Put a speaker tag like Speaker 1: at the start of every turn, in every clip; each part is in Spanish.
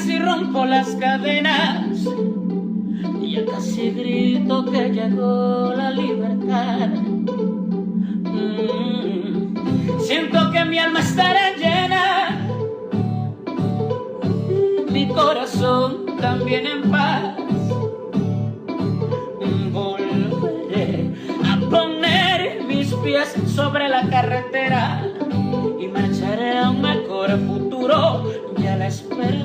Speaker 1: casi rompo las cadenas, ya casi grito que llegó la libertad. Siento que mi alma estará llena, mi corazón también en paz. Volveré a poner mis pies sobre la carretera y marcharé a un mejor futuro. Ya la espera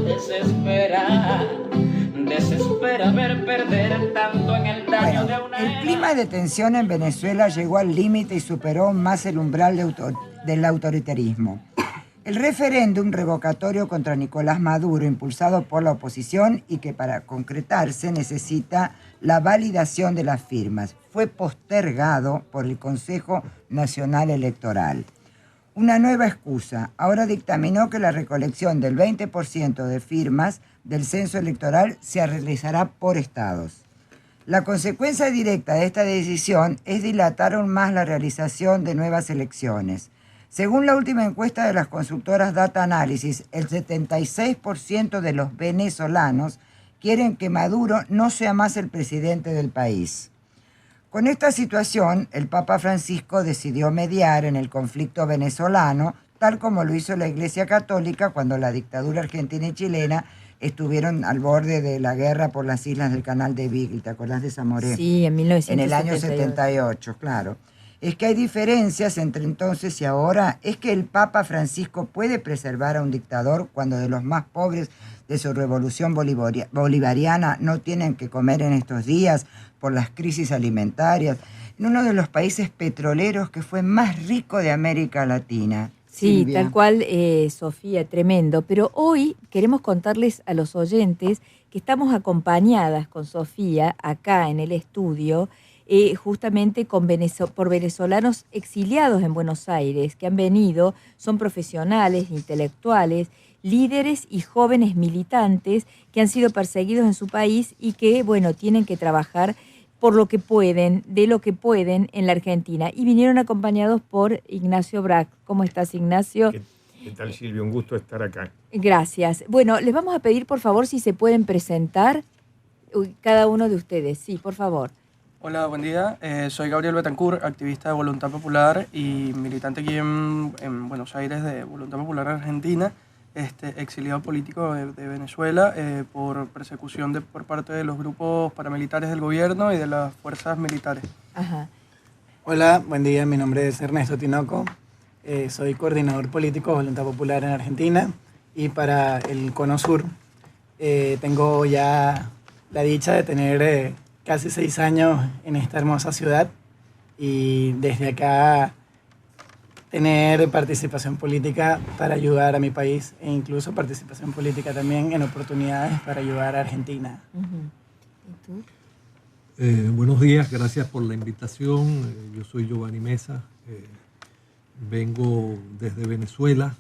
Speaker 1: desespera ver perder tanto en el daño de una
Speaker 2: era. El clima de tensión en Venezuela llegó al límite y superó más el umbral del autoritarismo. El referéndum revocatorio contra Nicolás Maduro, impulsado por la oposición y que para concretarse necesita la validación de las firmas, fue postergado por el Consejo Nacional Electoral. Una nueva excusa. Ahora dictaminó que la recolección del 20% de firmas del censo electoral se realizará por estados. La consecuencia directa de esta decisión es dilatar aún más la realización de nuevas elecciones. Según la última encuesta de las consultoras Data Analysis, el 76% de los venezolanos quieren que Maduro no sea más el presidente del país. Con esta situación, el Papa Francisco decidió mediar en el conflicto venezolano, tal como lo hizo la Iglesia Católica cuando la dictadura argentina y chilena estuvieron al borde de la guerra por las islas del Canal de Beagle. ¿Te acordás de Zamoré?
Speaker 3: Sí, en 1978.
Speaker 2: En el año 78, claro. Es que hay diferencias entre entonces y ahora. Es que el Papa Francisco puede preservar a un dictador cuando de los más pobres de su revolución bolivariana no tienen que comer en estos días por las crisis alimentarias, en uno de los países petroleros que fue más rico de América Latina.
Speaker 3: Sí,
Speaker 2: Silvia.
Speaker 3: tal cual, Sofía, tremendo. Pero hoy queremos contarles a los oyentes que estamos acompañadas con Sofía acá en el estudio, justamente por venezolanos exiliados en Buenos Aires, que han venido, son profesionales, intelectuales, líderes y jóvenes militantes que han sido perseguidos en su país y que, bueno, tienen que trabajar por lo que pueden, de lo que pueden en la Argentina. Y vinieron acompañados por Ignacio Brac. ¿Cómo estás, Ignacio?
Speaker 4: ¿Qué tal, Silvia? Un gusto estar acá.
Speaker 3: Gracias. Bueno, les vamos a pedir, por favor, si se pueden presentar cada uno de ustedes. Sí, por favor.
Speaker 5: Hola, buen día. Soy Gabriel Betancourt, activista de Voluntad Popular y militante aquí en Buenos Aires de Voluntad Popular Argentina, exiliado político de Venezuela por persecución por parte de los grupos paramilitares del gobierno y de las fuerzas militares.
Speaker 3: Ajá.
Speaker 6: Hola, buen día. Mi nombre es Ernesto Tinoco. Soy coordinador político de Voluntad Popular en Argentina y para el Cono Sur tengo ya la dicha de tener casi 6 años en esta hermosa ciudad y desde acá tener participación política para ayudar a mi país e incluso participación política también en oportunidades para ayudar a Argentina.
Speaker 3: Uh-huh. ¿Y tú?
Speaker 7: Buenos días, gracias por la invitación. Yo soy Giovanni Mesa, vengo desde Venezuela.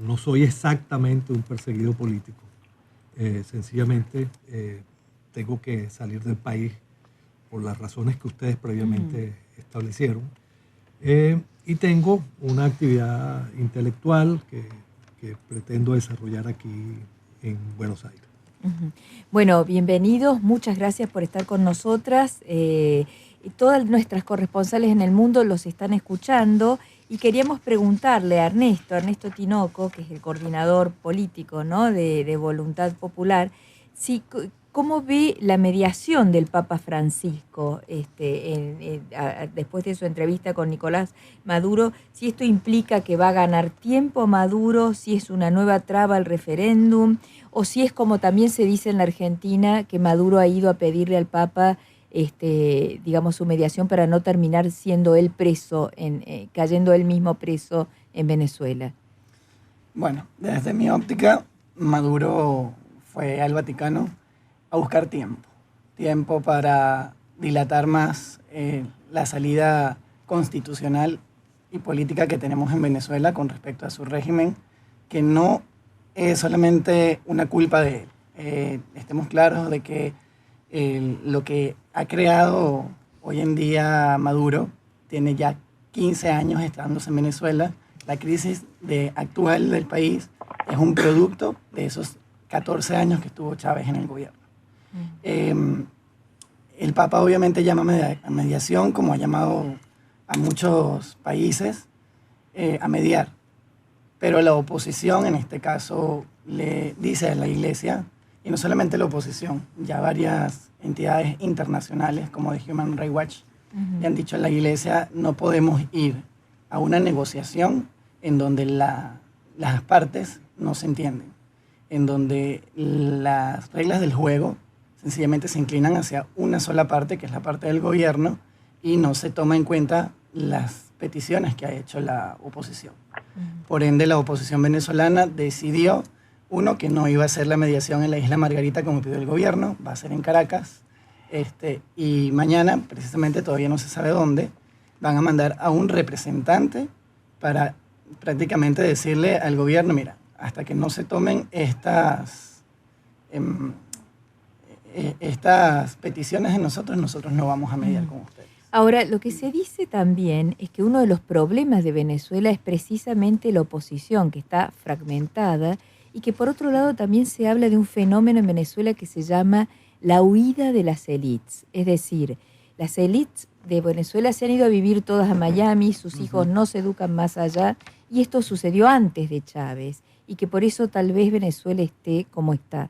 Speaker 7: No soy exactamente un perseguido político, sencillamente tengo que salir del país por las razones que ustedes previamente establecieron. Y tengo una actividad intelectual que pretendo desarrollar aquí en Buenos Aires.
Speaker 3: Uh-huh. Bueno, bienvenidos, muchas gracias por estar con nosotras. Todas nuestras corresponsales en el mundo los están escuchando y queríamos preguntarle a Ernesto Tinoco, que es el coordinador político, ¿no?, de Voluntad Popular, ¿cómo ve la mediación del Papa Francisco después de su entrevista con Nicolás Maduro? Si esto implica que va a ganar tiempo Maduro, si es una nueva traba al referéndum, o si es como también se dice en la Argentina, que Maduro ha ido a pedirle al Papa digamos, su mediación para no terminar siendo él preso, cayendo él mismo preso en Venezuela.
Speaker 6: Bueno, desde mi óptica, Maduro fue al Vaticano a buscar tiempo para dilatar más la salida constitucional y política que tenemos en Venezuela con respecto a su régimen, que no es solamente una culpa de él. Estemos claros de que lo que ha creado hoy en día Maduro tiene ya 15 años estándose en Venezuela la crisis actual del país es un producto de esos 14 años que estuvo Chávez en el gobierno. El Papa obviamente llama a mediación, como ha llamado a muchos países a mediar, pero la oposición en este caso le dice a la Iglesia, y no solamente la oposición, ya varias entidades internacionales como de Human Rights Watch le han dicho a la Iglesia, no podemos ir a una negociación en donde las partes no se entienden, en donde las reglas del juego sencillamente se inclinan hacia una sola parte, que es la parte del gobierno, y no se toma en cuenta las peticiones que ha hecho la oposición. Por ende, la oposición venezolana decidió, uno, que no iba a hacer la mediación en la Isla Margarita como pidió el gobierno, va a ser en Caracas, y mañana, precisamente todavía no se sabe dónde, van a mandar a un representante para prácticamente decirle al gobierno, mira, hasta que no se tomen estas peticiones de nosotros no vamos a mediar con ustedes.
Speaker 3: Ahora, lo que se dice también es que uno de los problemas de Venezuela es precisamente la oposición, que está fragmentada, y que por otro lado también se habla de un fenómeno en Venezuela que se llama la huida de las élites. Es decir, las élites de Venezuela se han ido a vivir todas a Miami, sus hijos no se educan más allá, y esto sucedió antes de Chávez, y que por eso tal vez Venezuela esté como está.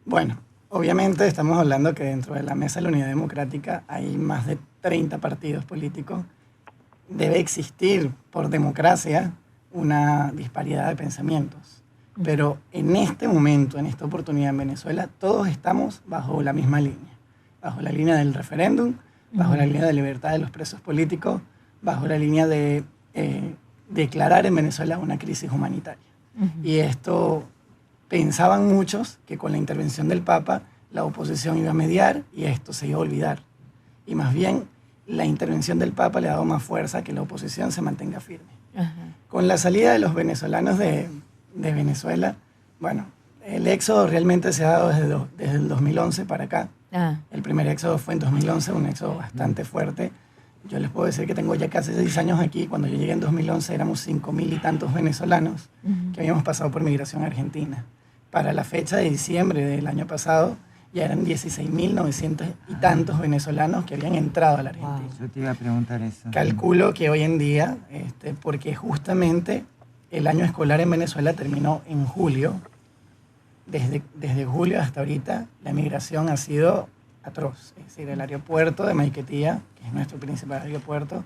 Speaker 6: Bueno, obviamente estamos hablando que dentro de la Mesa de la Unidad Democrática hay más de 30 partidos políticos. Debe existir, por democracia, una disparidad de pensamientos. Pero en este momento, en esta oportunidad en Venezuela, todos estamos bajo la misma línea. Bajo la línea del referéndum, bajo la línea de libertad de los presos políticos, bajo la línea de declarar en Venezuela una crisis humanitaria. Y esto pensaban muchos que con la intervención del Papa la oposición iba a mediar y esto se iba a olvidar. Y más bien la intervención del Papa le ha dado más fuerza a que la oposición se mantenga firme. Con la salida de los venezolanos de Venezuela, bueno, el éxodo realmente se ha dado desde el 2011 para acá. El primer éxodo fue en 2011, un éxodo bastante fuerte. Yo les puedo decir que tengo ya casi 6 años aquí. Cuando yo llegué en 2011 éramos 5.000 y tantos venezolanos que habíamos pasado por migración a Argentina. Para la fecha de diciembre del año pasado ya eran 16.900 y tantos venezolanos que habían entrado a la Argentina.
Speaker 2: Yo te iba a preguntar eso.
Speaker 6: Calculo que hoy en día, porque justamente el año escolar en Venezuela terminó en julio, desde julio hasta ahorita la migración ha sido atroz. Es decir, el aeropuerto de Maiquetía, que es nuestro principal aeropuerto,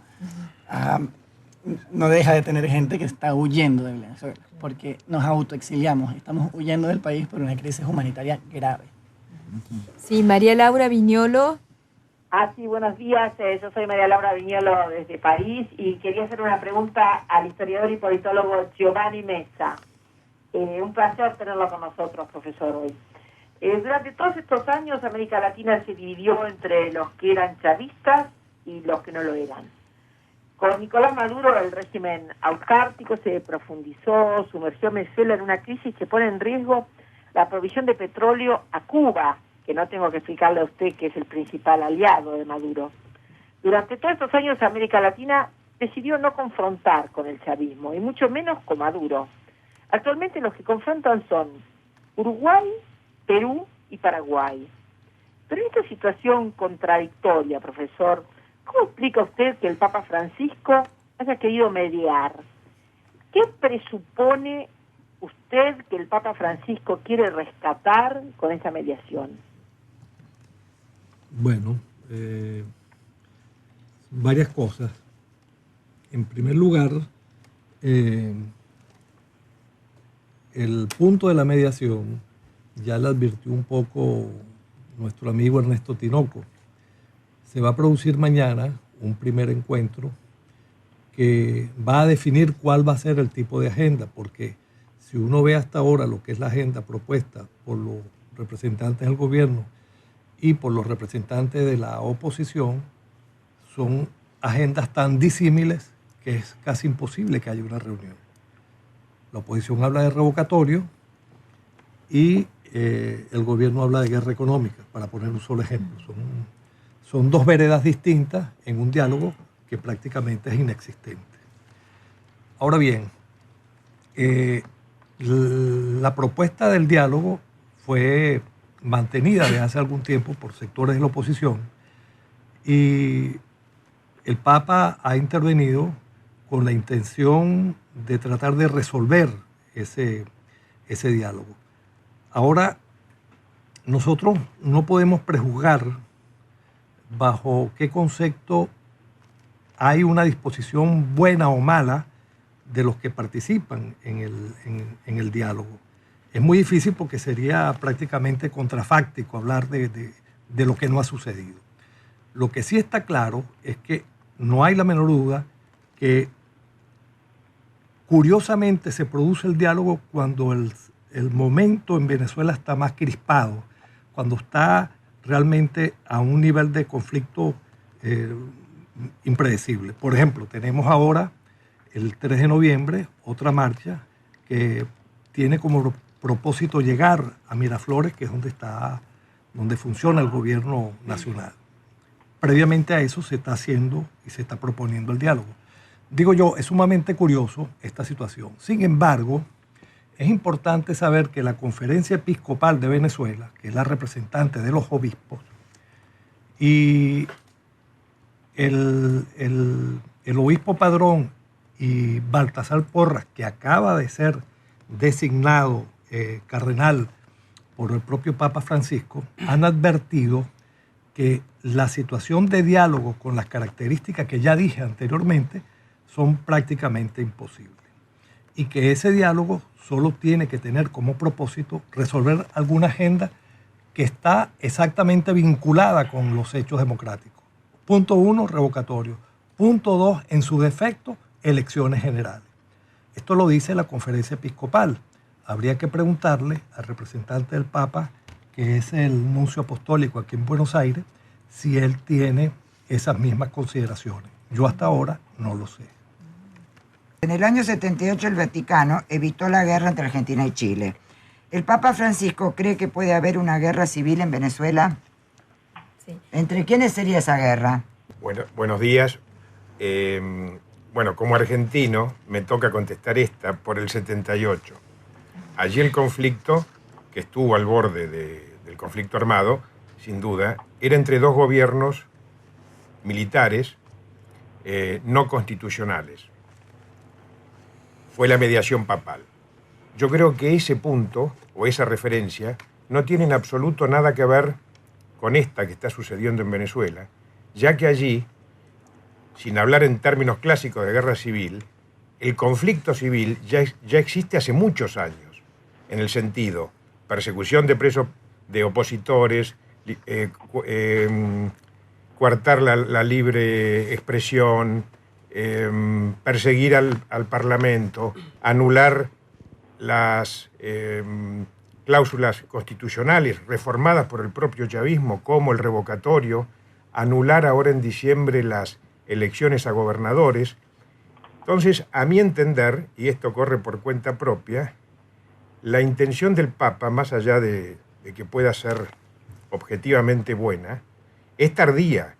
Speaker 6: no deja de tener gente que está huyendo de Venezuela, porque nos autoexiliamos, estamos huyendo del país por una crisis humanitaria grave.
Speaker 3: Sí, María Laura Viñolo.
Speaker 8: Sí, buenos días. Yo soy María Laura Viñolo desde París y quería hacer una pregunta al historiador y politólogo Giovanni Messa. Un placer tenerlo con nosotros, profesor, hoy. Durante todos estos años América Latina se dividió entre los que eran chavistas y los que no lo eran. Con Nicolás Maduro el régimen autárquico se profundizó, sumergió a Venezuela en una crisis que pone en riesgo la provisión de petróleo a Cuba, que no tengo que explicarle a usted que es el principal aliado de Maduro. Durante todos estos años América Latina decidió no confrontar con el chavismo, y mucho menos con Maduro. Actualmente los que confrontan son Uruguay, Perú y Paraguay. Pero en esta situación contradictoria, profesor, ¿cómo explica usted que el Papa Francisco haya querido mediar? ¿Qué presupone usted que el Papa Francisco quiere rescatar con esa mediación?
Speaker 7: Bueno, varias cosas. En primer lugar, el punto de la mediación ya le advirtió un poco nuestro amigo Ernesto Tinoco. Se va a producir mañana un primer encuentro que va a definir cuál va a ser el tipo de agenda, porque si uno ve hasta ahora lo que es la agenda propuesta por los representantes del gobierno y por los representantes de la oposición, son agendas tan disímiles que es casi imposible que haya una reunión. La oposición habla de revocatorio y el gobierno habla de guerra económica, para poner un solo ejemplo. Son dos veredas distintas en un diálogo que prácticamente es inexistente. Ahora bien, la propuesta del diálogo fue mantenida desde hace algún tiempo por sectores de la oposición y el Papa ha intervenido con la intención de tratar de resolver ese diálogo. Ahora, nosotros no podemos prejuzgar bajo qué concepto hay una disposición buena o mala de los que participan en el diálogo. Es muy difícil porque sería prácticamente contrafáctico hablar de lo que no ha sucedido. Lo que sí está claro es que no hay la menor duda que curiosamente se produce el diálogo cuando el momento en Venezuela está más crispado, cuando está realmente a un nivel de conflicto impredecible. Por ejemplo, tenemos ahora el 3 de noviembre otra marcha que tiene como propósito llegar a Miraflores, que es donde funciona el gobierno nacional. Previamente a eso se está haciendo y se está proponiendo el diálogo. Digo yo, es sumamente curioso esta situación. Sin embargo, es importante saber que la Conferencia Episcopal de Venezuela, que es la representante de los obispos, y el obispo Padrón y Baltasar Porras, que acaba de ser designado cardenal por el propio Papa Francisco, han advertido que la situación de diálogo con las características que ya dije anteriormente son prácticamente imposibles y que ese diálogo solo tiene que tener como propósito resolver alguna agenda que está exactamente vinculada con los hechos democráticos. Punto 1, revocatorio. Punto 2, en su defecto, elecciones generales. Esto lo dice la Conferencia Episcopal. Habría que preguntarle al representante del Papa, que es el nuncio apostólico aquí en Buenos Aires, si él tiene esas mismas consideraciones. Yo hasta ahora no lo sé.
Speaker 2: En el año 78 el Vaticano evitó la guerra entre Argentina y Chile. ¿El Papa Francisco cree que puede haber una guerra civil en Venezuela?
Speaker 3: Sí.
Speaker 2: ¿Entre quiénes sería esa guerra?
Speaker 4: Bueno, buenos días. Bueno, como argentino me toca contestar esta por el 78. Allí el conflicto, que estuvo al borde del conflicto armado, sin duda, era entre dos gobiernos militares no constitucionales. Fue la mediación papal. Yo creo que ese punto o esa referencia no tiene en absoluto nada que ver con esta que está sucediendo en Venezuela, ya que allí, sin hablar en términos clásicos de guerra civil, el conflicto civil ya existe hace muchos años, en el sentido persecución de presos, de opositores, coartar la libre expresión, perseguir al Parlamento, anular las cláusulas constitucionales reformadas por el propio chavismo, como el revocatorio, anular ahora en diciembre las elecciones a gobernadores. Entonces, a mi entender, y esto corre por cuenta propia, la intención del Papa, más allá de que pueda ser objetivamente buena, es tardía,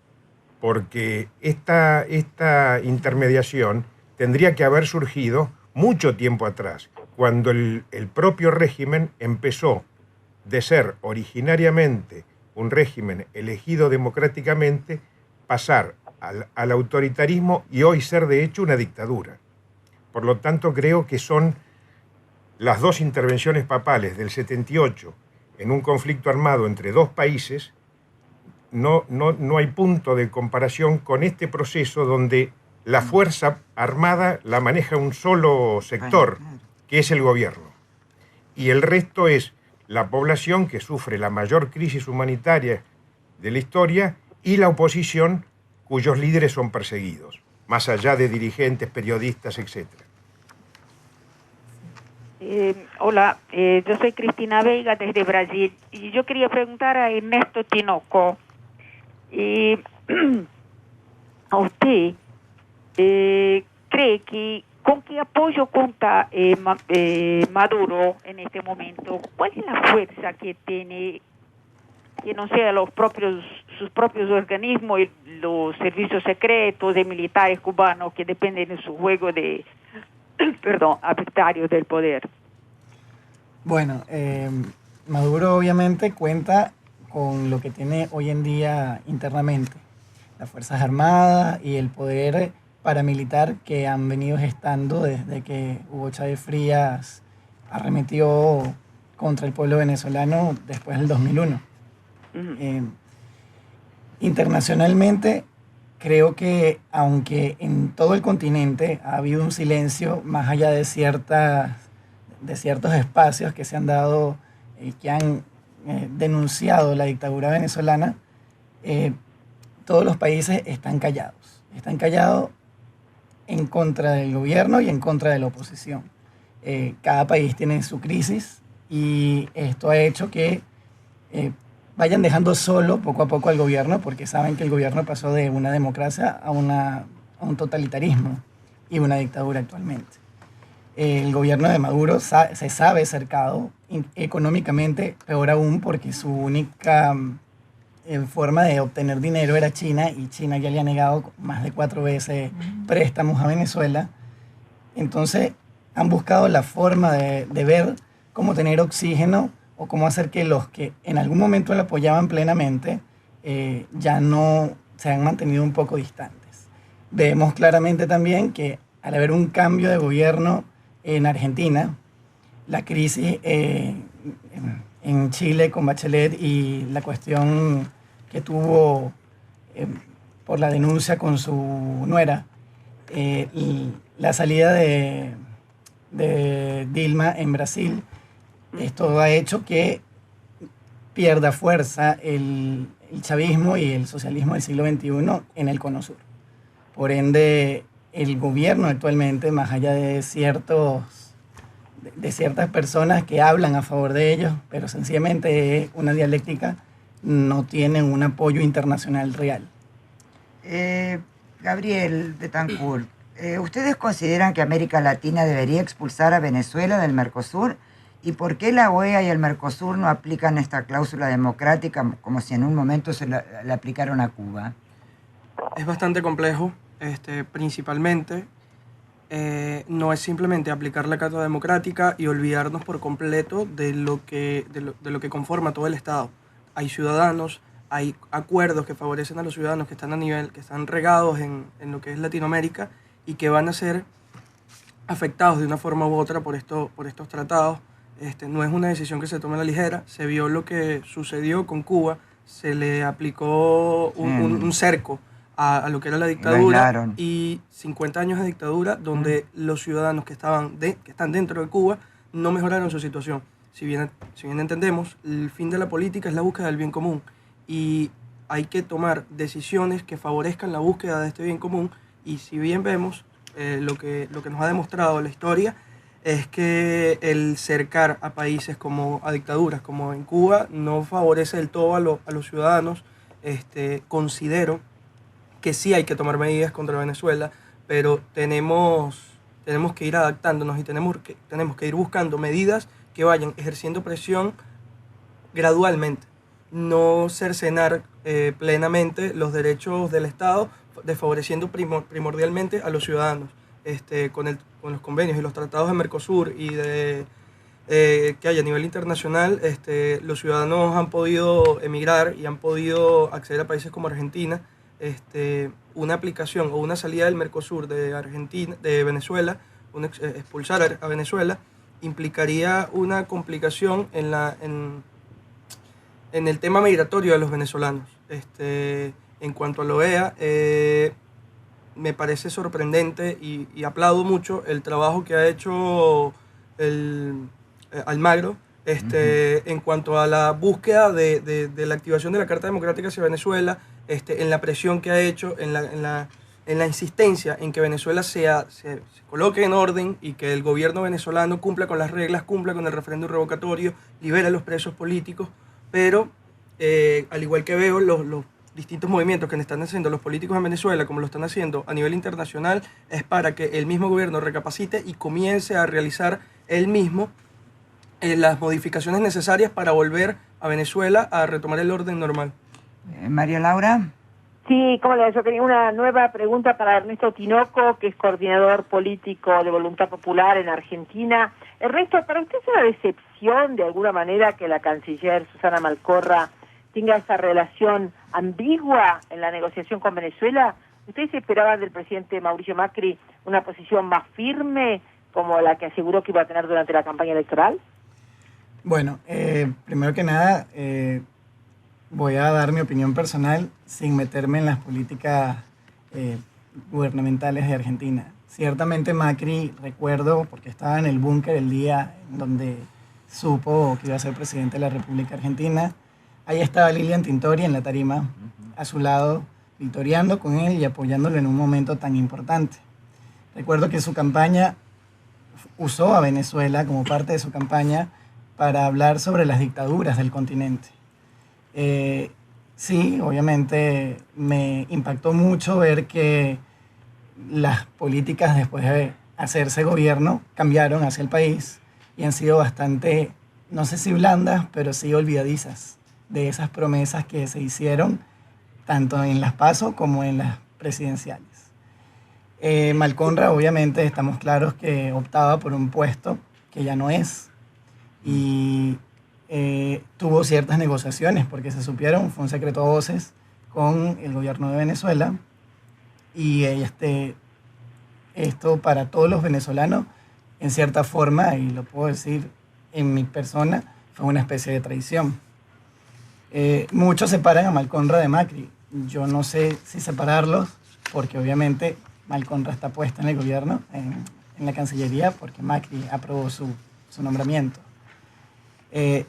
Speaker 4: porque esta intermediación tendría que haber surgido mucho tiempo atrás, cuando el propio régimen empezó de ser originariamente un régimen elegido democráticamente, pasar al autoritarismo y hoy ser de hecho una dictadura. Por lo tanto, creo que son las dos intervenciones papales del 78 en un conflicto armado entre dos países. No hay punto de comparación con este proceso donde la fuerza armada la maneja un solo sector, que es el gobierno, y el resto es la población que sufre la mayor crisis humanitaria de la historia y la oposición cuyos líderes son perseguidos, más allá de dirigentes, periodistas, etc.
Speaker 9: Hola, yo soy Cristina Veiga desde Brasil y yo quería preguntar a Ernesto Tinoco, a usted, ¿cree que con qué apoyo cuenta Maduro en este momento? ¿Cuál es la fuerza que tiene, que no sea sus propios organismos y los servicios secretos de militares cubanos que dependen de su juego de perdón, arbitrario del poder.
Speaker 6: Bueno, Maduro obviamente cuenta con lo que tiene hoy en día internamente, las Fuerzas Armadas y el poder paramilitar que han venido gestando desde que Hugo Chávez Frías arremetió contra el pueblo venezolano después del 2001. Internacionalmente, creo que aunque en todo el continente ha habido un silencio más allá de ciertos espacios que se han dado, que han denunciado la dictadura venezolana, todos los países están callados. Están callados en contra del gobierno y en contra de la oposición. Cada país tiene su crisis y esto ha hecho que vayan dejando solo poco a poco al gobierno, porque saben que el gobierno pasó de una democracia a un totalitarismo y una dictadura actualmente. El gobierno de Maduro se sabe cercado económicamente, peor aún porque su única forma de obtener dinero era China, y China ya le ha negado más de 4 veces préstamos a Venezuela. Entonces han buscado la forma de ver cómo tener oxígeno o cómo hacer que los que en algún momento lo apoyaban plenamente ya no se han mantenido un poco distantes. Vemos claramente también que al haber un cambio de gobierno en Argentina, la crisis en Chile con Bachelet y la cuestión que tuvo por la denuncia con su nuera, y la salida de Dilma en Brasil, esto ha hecho que pierda fuerza el chavismo y el socialismo del siglo XXI en el Cono Sur. Por ende, el gobierno actualmente, más allá de ciertas personas que hablan a favor de ellos, pero sencillamente es una dialéctica, no tiene un apoyo internacional real.
Speaker 2: Gabriel Betancourt, ¿ustedes consideran que América Latina debería expulsar a Venezuela del Mercosur? ¿Y por qué la OEA y el Mercosur no aplican esta cláusula democrática como si en un momento se la aplicaron a Cuba?
Speaker 5: Es bastante complejo, principalmente. No es simplemente aplicar la Carta Democrática y olvidarnos por completo de lo que conforma todo el Estado. Hay ciudadanos, hay acuerdos que favorecen a los ciudadanos que están regados en lo que es Latinoamérica y que van a ser afectados de una forma u otra por estos tratados. No es una decisión que se tome a la ligera. Se vio lo que sucedió con Cuba, se le aplicó un cerco a lo que era la dictadura, y 50 años de dictadura donde los ciudadanos que están dentro de Cuba no mejoraron su situación. Si bien entendemos, el fin de la política es la búsqueda del bien común, y hay que tomar decisiones que favorezcan la búsqueda de este bien común, y si bien vemos lo que nos ha demostrado la historia es que el cercar a países a dictaduras como en Cuba no favorece del todo a los ciudadanos. Considero que sí hay que tomar medidas contra Venezuela, pero tenemos que ir adaptándonos y tenemos que ir buscando medidas que vayan ejerciendo presión gradualmente, no cercenar plenamente los derechos del Estado, desfavoreciendo primordialmente a los ciudadanos. Con los convenios y los tratados de Mercosur y que hay a nivel internacional, los ciudadanos han podido emigrar y han podido acceder a países como Argentina. Una aplicación o una salida del Mercosur de Venezuela, expulsar a Venezuela, implicaría una complicación en el tema migratorio de los venezolanos. En cuanto a la OEA, me parece sorprendente y aplaudo mucho el trabajo que ha hecho Almagro en cuanto a la búsqueda de la activación de la Carta Democrática hacia Venezuela, en la presión que ha hecho, en la insistencia en que Venezuela se coloque en orden y que el gobierno venezolano cumpla con las reglas, cumpla con el referéndum revocatorio, libere a los presos políticos, pero al igual que veo los distintos movimientos que están haciendo los políticos en Venezuela, como lo están haciendo a nivel internacional, es para que el mismo gobierno recapacite y comience a realizar él mismo las modificaciones necesarias para volver a Venezuela a retomar el orden normal.
Speaker 2: María Laura.
Speaker 8: Sí, como yo tenía una nueva pregunta para Ernesto Tinoco, que es coordinador político de Voluntad Popular en Argentina. Ernesto, ¿para usted es una decepción de alguna manera que la canciller Susana Malcorra tenga esa relación ambigua en la negociación con Venezuela? ¿Ustedes esperaban del presidente Mauricio Macri una posición más firme como la que aseguró que iba a tener durante la campaña electoral?
Speaker 6: Bueno, primero que nada, voy a dar mi opinión personal sin meterme en las políticas gubernamentales de Argentina. Ciertamente Macri, recuerdo, porque estaba en el búnker el día en donde supo que iba a ser presidente de la República Argentina, ahí estaba Lilian Tintori en la tarima, a su lado, victoriando con él y apoyándolo en un momento tan importante. Recuerdo que su campaña usó a Venezuela como parte de su campaña para hablar sobre las dictaduras del continente. Sí, obviamente me impactó mucho ver que las políticas después de hacerse gobierno cambiaron hacia el país y han sido bastante, no sé si blandas, pero sí olvidadizas de esas promesas que se hicieron tanto en las PASO como en las presidenciales. Malcorra, obviamente, estamos claros que optaba por un puesto que ya no es y tuvo ciertas negociaciones porque se supieron, fue un secreto a voces con el gobierno de Venezuela y esto para todos los venezolanos, en cierta forma, y lo puedo decir en mi persona, fue una especie de traición. Muchos separan a Malcorra de Macri. Yo no sé si separarlos, porque obviamente Malcorra está puesta en el gobierno, en la Cancillería, porque Macri aprobó su nombramiento.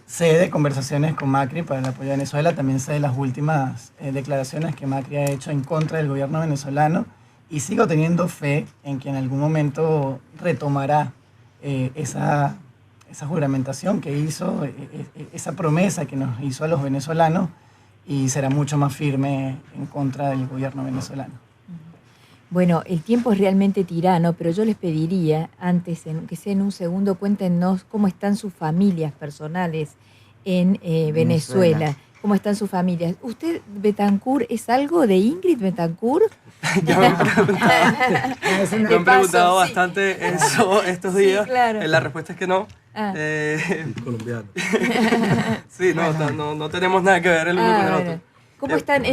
Speaker 6: Sé de conversaciones con Macri para el apoyo a Venezuela, también sé de las últimas declaraciones que Macri ha hecho en contra del gobierno venezolano y sigo teniendo fe en que en algún momento retomará esa juramentación que hizo, esa promesa que nos hizo a los venezolanos y será mucho más firme en contra del gobierno venezolano.
Speaker 3: Bueno, el tiempo es realmente tirano, pero yo les pediría, antes, que sea en un segundo, cuéntenos cómo están sus familias personales en Venezuela. ¿Cómo están sus familias? ¿Usted, Betancourt, es algo de Ingrid Betancourt?
Speaker 5: Ya me han preguntado bastante eso estos días.
Speaker 3: Sí, claro.
Speaker 5: La respuesta es que no.
Speaker 7: Colombiano.
Speaker 5: Sí, no tenemos nada que ver el uno con el otro.
Speaker 3: ¿Cómo están?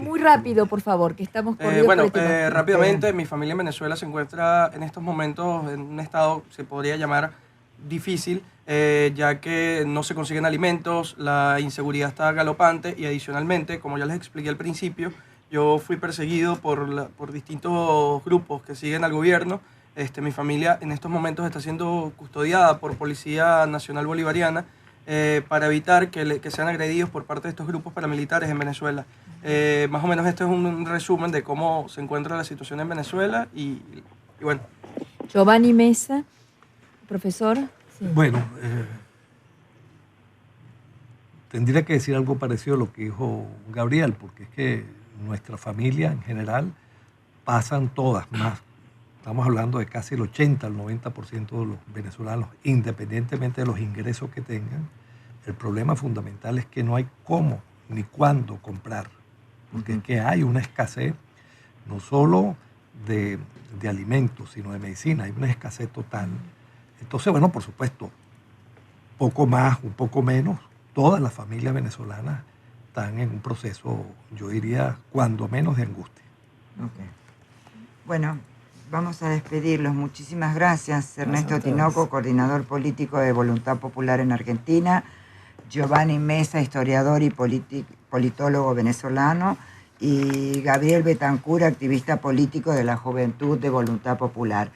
Speaker 3: Muy rápido, por favor, que estamos corriendo.
Speaker 5: Rápidamente, mi familia en Venezuela se encuentra en estos momentos en un estado, se podría llamar difícil, ya que no se consiguen alimentos, la inseguridad está galopante y adicionalmente, como ya les expliqué al principio, yo fui perseguido por distintos grupos que siguen al gobierno. Mi familia en estos momentos está siendo custodiada por Policía Nacional Bolivariana para evitar que sean agredidos por parte de estos grupos paramilitares en Venezuela. Más o menos este es un resumen de cómo se encuentra la situación en Venezuela y bueno.
Speaker 3: Giovanni Mesa, profesor. Sí.
Speaker 7: Bueno, tendría que decir algo parecido a lo que dijo Gabriel, porque es que nuestra familia en general pasan todas más. Estamos hablando de casi el 80 al 90% de los venezolanos, independientemente de los ingresos que tengan. El problema fundamental es que no hay cómo ni cuándo comprar, porque es que hay una escasez no solo de alimentos, sino de medicina, hay una escasez total. Entonces, bueno, por supuesto, poco más, un poco menos, todas las familias venezolanas están en un proceso, yo diría, cuando menos de angustia.
Speaker 2: Okay. Bueno, vamos a despedirlos. Muchísimas gracias, Ernesto Tinoco, coordinador político de Voluntad Popular en Argentina, Giovanni Mesa, historiador y politólogo venezolano, y Gabriel Betancourt, activista político de la Juventud de Voluntad Popular.